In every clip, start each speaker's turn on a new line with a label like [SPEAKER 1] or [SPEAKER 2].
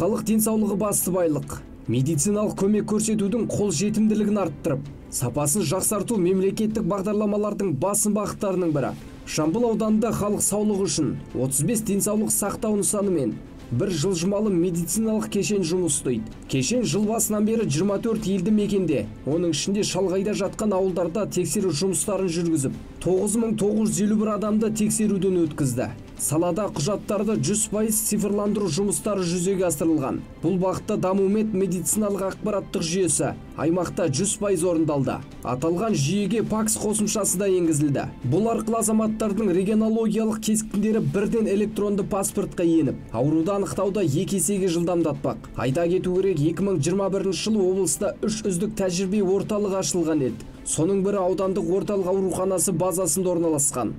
[SPEAKER 1] Халық денсаулығы басты байлық. Медициналық көмек көрсетудің қол жетімділігін арттырып, сапасын жақсарту мемлекеттік бағдарламалардың басым бағыттарының бірі. Жамбыл ауданында халық саулығы үшін 35 денсаулық сақтау нысаны мен бір жылжымалы медициналық кешен жұмыс істейді. Кешен жыл басынан бері 24 елді мекенде, оның ішінде шалғайда жатқан ауылдарда тексеру жұмыстарын жүргізіп, 9951 адамды тексеруден өткізді. Салада құжаттарды 100% цифрландыру жұмыстары жүзеге асырылған. Бұл бағытта Дамумет медициналық ақпараттық жүйесі аймақта 100% орындалды. Аталған жүйеге ПАКС қосымшасы да енгізілді. Бұл арқылы азаматтардың регионологиялық кескіндері бірден электронды паспортқа еніп, ауруды анықтауда 2 есеге жылдамдатпақ. Айта кету керек, 2021 жылы облыста 3 үздік тәжірибе орталығы ашылған еді. Соның бірі аудандық орталық ауруханасы базасында орналасқан.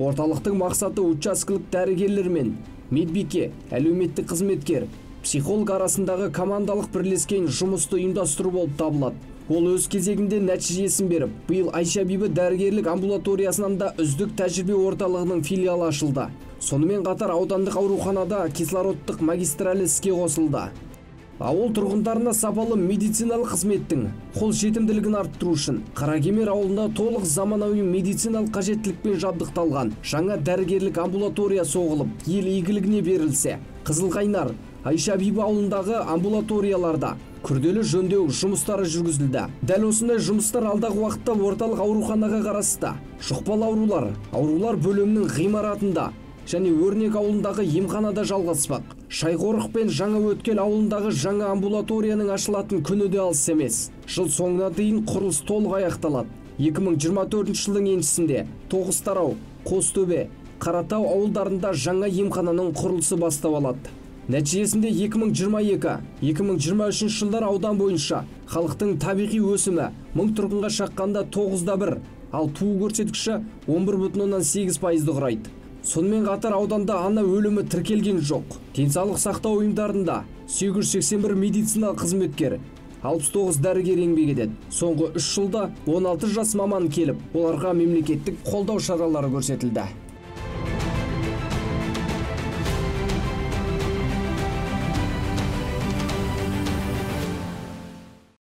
[SPEAKER 1] Орталықтың мақсаты учаскелік дәрігерлер мен медбике, әлеуметтік қызметкер, психолог арасындағы командалық бірлескен жұмысты ұйымдастыру болып табылады. Ол өз кезегінде нәтижесін беріп, биыл Айша Бибі дәрігерлік амбулаториясынан да үздік тәжірибе орталығының филиалы ашылды. Сонымен қатар аудандық ауруханада кислородтық магистралі іске қосылды. Ауыл тұрғындарына сапалы медициналық қызметтің қол жетімділігін арттыру үшін Қаракемер ауылында толық заманауи медициналық қажеттілікпен жабдықталған жаңа дәрігерлік амбулатория соғылып, ел игілігіне берілсе. Қызылқайнар, Айша Бибі ауылындағы амбулаторияларда күрделі жөндеу жұмыстары жүргізілді. Дәл осындай жұмыстар алдағы уақытта орталық ауруханаға қарасты жұқпалы аурулар бөлімінің ғимаратында және Өрнек ауылындағы емханада жалғаспақ. Шайқорық пен Жаңа Өткел ауылындағы жаңа амбулаторияның ашылатын күні де алыс емес. Жыл соңына дейін құрылыс толық аяқталады. 2024 жылдың еншісінде Тоғызтарау, Қостөбе, Қаратау ауылдарында жаңа емхананың құрылысы бастау алады. Нәтижесінде 2022-2023 жылдар аудан бойынша халықтың табиғи өсімі 1000 тұрғынға шаққанда 9,1, ал туу көрсеткіші 11,8%-ды құрайды. Сонымен қатар ауданда ана өлімі тіркелген жоқ. Денсаулық сақтау ұйымдарында 881 медициналық қызметкер, 69 дәрігер еңбек етеді. Соңғы 3 жылда 16 жас маман келіп, оларға мемлекеттік қолдау шаралары көрсетілді.